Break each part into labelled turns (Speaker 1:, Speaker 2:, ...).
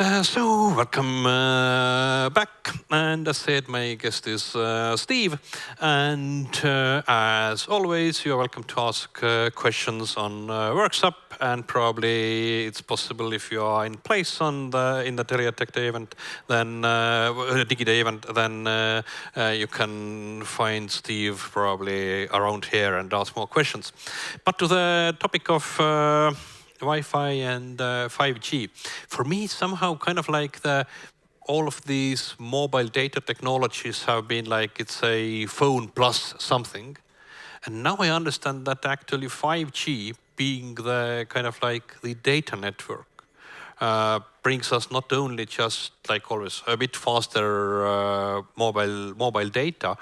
Speaker 1: Welcome back. And as said, my guest is Steve. And as always, you are welcome to ask questions on workshop. And probably it's possible if you are in place in the Telia Tech Day event, then DigiDay event, then you can find Steve probably around here and ask more questions. But to the topic of Wi-Fi and 5G. For me, somehow kind of like all of these mobile data technologies have been like it's a phone plus something. And now I understand that actually 5G being the kind of like the data network brings us not only just like always a bit faster mobile data,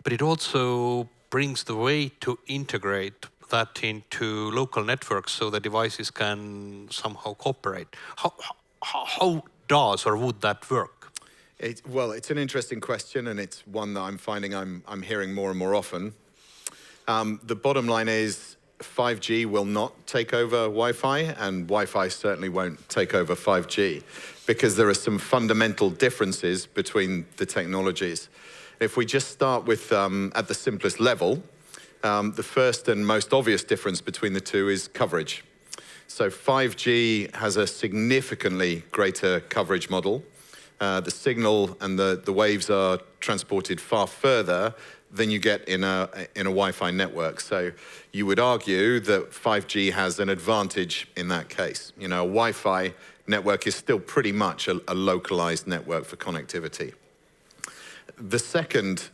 Speaker 1: but it also brings the way to integrate that into local networks so the devices can somehow cooperate. How does or would that work?
Speaker 2: Well, it's an interesting question, and it's one that I'm finding I'm hearing more and more often. The bottom line is 5G will not take over Wi-Fi, and Wi-Fi certainly won't take over 5G, because there are some fundamental differences between the technologies. If we just start with, at the simplest level, the first and most obvious difference between the two is coverage. So 5G has a significantly greater coverage model. The signal and the waves are transported far further than you get in a Wi-Fi network. So you would argue that 5G has an advantage in that case. You know, a Wi-Fi network is still pretty much a localized network for connectivity. The second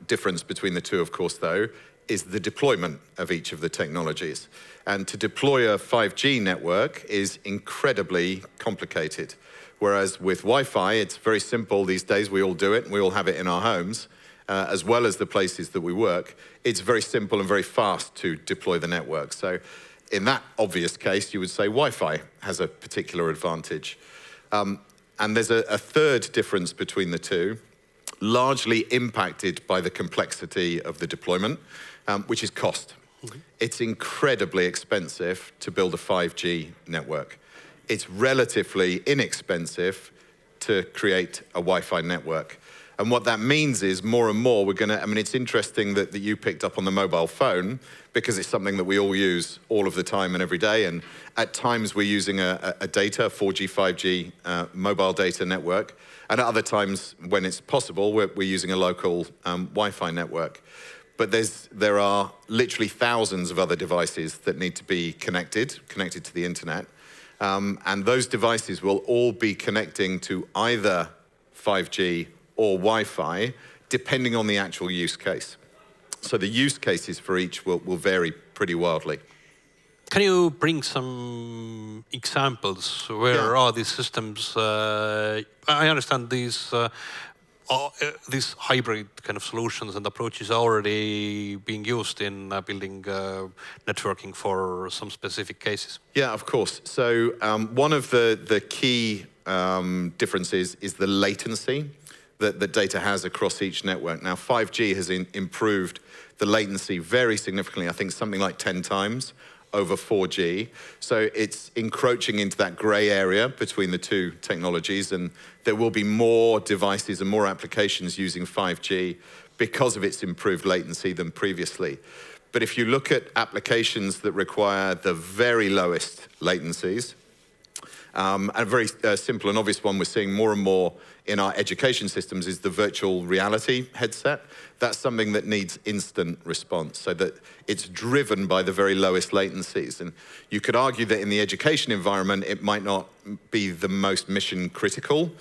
Speaker 2: difference between the two, of course, though, is the deployment of each of the technologies. And to deploy a 5G network is incredibly complicated. Whereas with Wi-Fi, it's very simple these days. We all do it, and we all have it in our homes, as well as the places that we work. It's very simple and very fast to deploy the network. So in that obvious case, you would say Wi-Fi has a particular advantage. And there's a third difference between the two, largely impacted by the complexity of the deployment, which is cost. Mm-hmm. It's incredibly expensive to build a 5G network. It's relatively inexpensive to create a Wi-Fi network. And what that means is more and more it's interesting that you picked up on the mobile phone, because it's something that we all use all of the time and every day. And at times we're using a 4G, 5G mobile data network. And at other times, when it's possible, we're using a local Wi-Fi network. But there are literally thousands of other devices that need to be connected to the internet. And those devices will all be connecting to either 5G or Wi-Fi, depending on the actual use case. So the use cases for each will vary pretty wildly.
Speaker 1: Can you bring some examples? Where are these systems? I understand these hybrid kind of solutions and approaches are already being used in building networking for some specific cases.
Speaker 2: Yeah, of course. So one of the key differences is the latency that data has across each network. Now, 5G has improved the latency very significantly, I think something like 10 times over 4G. So it's encroaching into that gray area between the two technologies, and there will be more devices and more applications using 5G because of its improved latency than previously. But if you look at applications that require the very lowest latencies, a very simple and obvious one we're seeing more and more in our education systems is the virtual reality headset. That's something that needs instant response, so that it's driven by the very lowest latencies. And you could argue that in the education environment, it might not be the most mission critical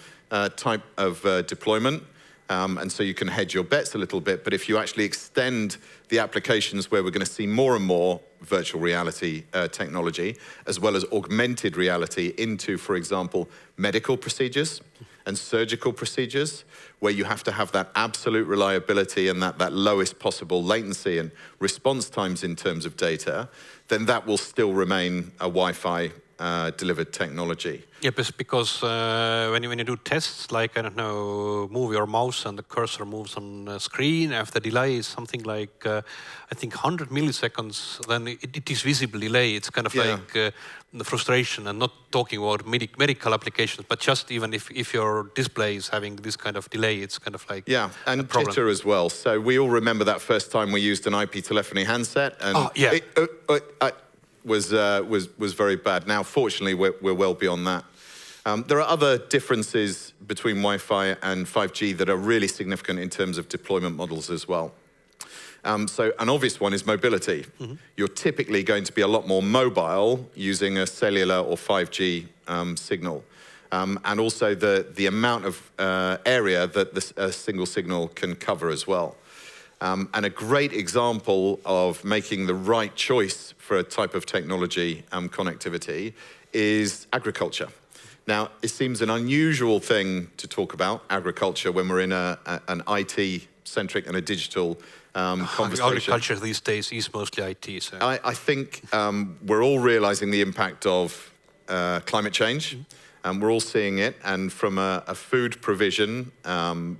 Speaker 2: type of deployment. And so you can hedge your bets a little bit. But if you actually extend the applications where we're going to see more and more virtual reality technology, as well as augmented reality into, for example, medical procedures and surgical procedures, where you have to have that absolute reliability and that lowest possible latency and response times in terms of data, then that will still remain a Wi-Fi delivered technology.
Speaker 1: Yeah, because when you do tests, like, I don't know, move your mouse and the cursor moves on the screen, if the delay is something like, I think 100 milliseconds, then it is visible delay. It's kind of like the frustration, and not talking about medical applications, but just even if your display is having this kind of delay, it's kind of like
Speaker 2: and jitter as well. So we all remember that first time we used an IP telephony handset, and it was very bad. Now, fortunately, we're well beyond that. There are other differences between Wi-Fi and 5G that are really significant in terms of deployment models as well. So an obvious one is mobility. You're typically going to be a lot more mobile using a cellular or 5G signal. And also the amount of area that a single signal can cover as well. And a great example of making the right choice for a type of technology connectivity is agriculture. Now, it seems an unusual thing to talk about agriculture when we're in an IT-centric and a digital conversation.
Speaker 1: Agriculture these days is mostly IT. So.
Speaker 2: I think we're all realizing the impact of climate change. We're all seeing it, and from a food provision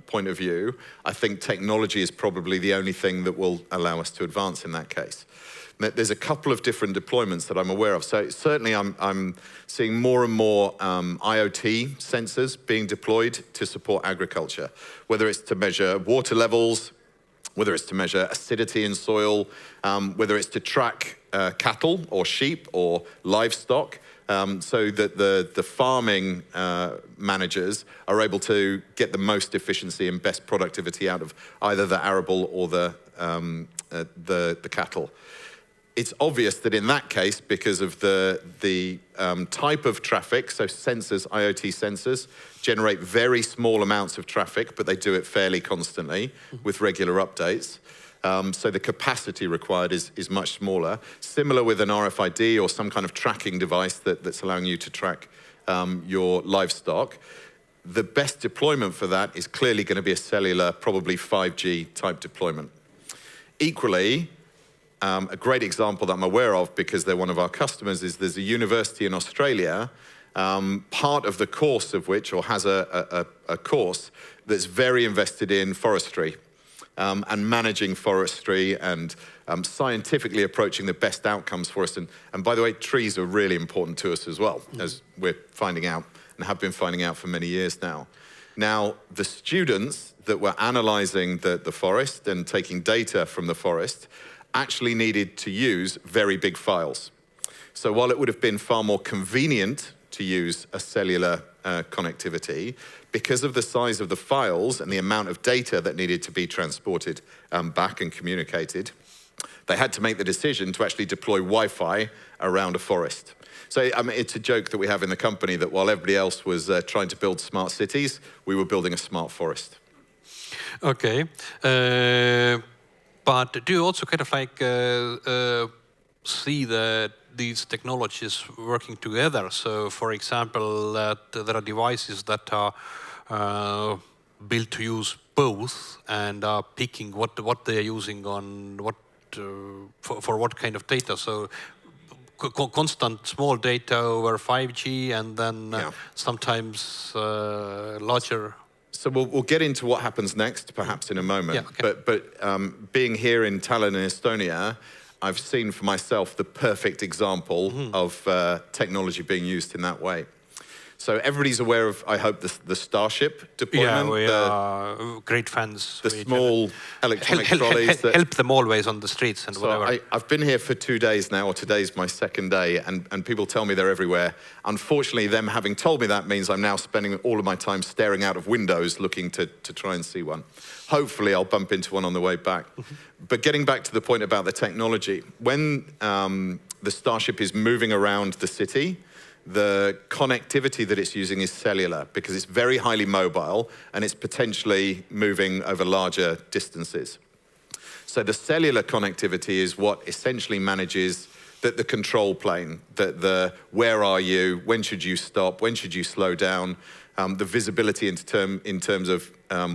Speaker 2: point of view, I think technology is probably the only thing that will allow us to advance in that case. There's a couple of different deployments that I'm aware of. So certainly I'm seeing more and more IoT sensors being deployed to support agriculture, whether it's to measure water levels, whether it's to measure acidity in soil, whether it's to track cattle or sheep or livestock, so that the farming managers are able to get the most efficiency and best productivity out of either the arable or the cattle. It's obvious that in that case, because of the type of traffic, so sensors, IoT sensors, generate very small amounts of traffic, but they do it fairly constantly with regular updates. So the capacity required is much smaller. Similar with an RFID or some kind of tracking device that's allowing you to track your livestock. The best deployment for that is clearly going to be a cellular, probably 5G type deployment. Equally, a great example that I'm aware of, because they're one of our customers, is there's a university in Australia, part of the course of which, or has a course that's very invested in forestry. And managing forestry and scientifically approaching the best outcomes for us. And by the way, trees are really important to us as well, as we're finding out and have been finding out for many years now. Now, the students that were analyzing the forest and taking data from the forest actually needed to use very big files. So while it would have been far more convenient to use a cellular connectivity, because of the size of the files and the amount of data that needed to be transported back and communicated, they had to make the decision to actually deploy Wi-Fi around a forest. So I mean, it's a joke that we have in the company that while everybody else was trying to build smart cities, we were building a smart forest.
Speaker 1: Okay. But do you also kind of like see these technologies working together? So, for example, there are devices that are built to use both and are picking what they are using on what for what kind of data. So, constant small data over 5G, and then sometimes larger.
Speaker 2: So we'll get into what happens next, perhaps in a moment.
Speaker 1: Yeah, okay.
Speaker 2: But being here in Tallinn, in Estonia, I've seen for myself the perfect example of technology being used in that way. So everybody's aware of, I hope, the Starship deployment.
Speaker 1: Yeah, we are great fans.
Speaker 2: The small electronic trolleys. That
Speaker 1: help them always on the streets and whatever.
Speaker 2: I've been here for 2 days now, or today's my second day, and people tell me they're everywhere. Unfortunately, them having told me that means I'm now spending all of my time staring out of windows looking to try and see one. Hopefully, I'll bump into one on the way back. But getting back to the point about the technology, when the Starship is moving around the city, the connectivity that it's using is cellular, because it's very highly mobile and it's potentially moving over larger distances. So the cellular connectivity is what essentially manages the control plane, where are you, when should you stop, when should you slow down, the visibility in terms of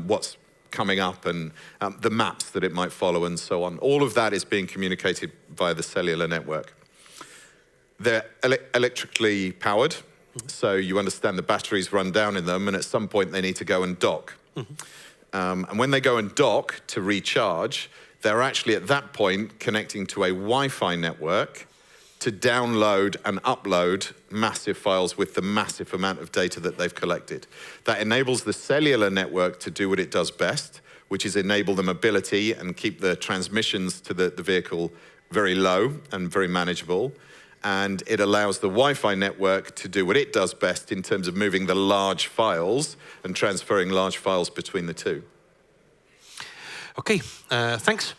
Speaker 2: what's coming up and the maps that it might follow and so on. All of that is being communicated via the cellular network. They're electrically powered, so you understand the batteries run down in them, and at some point they need to go and dock. And when they go and dock to recharge, they're actually at that point connecting to a Wi-Fi network to download and upload massive files with the massive amount of data that they've collected. That enables the cellular network to do what it does best, which is enable the mobility and keep the transmissions to the vehicle very low and very manageable. And it allows the Wi-Fi network to do what it does best in terms of moving the large files and transferring large files between the two.
Speaker 1: Okay, thanks.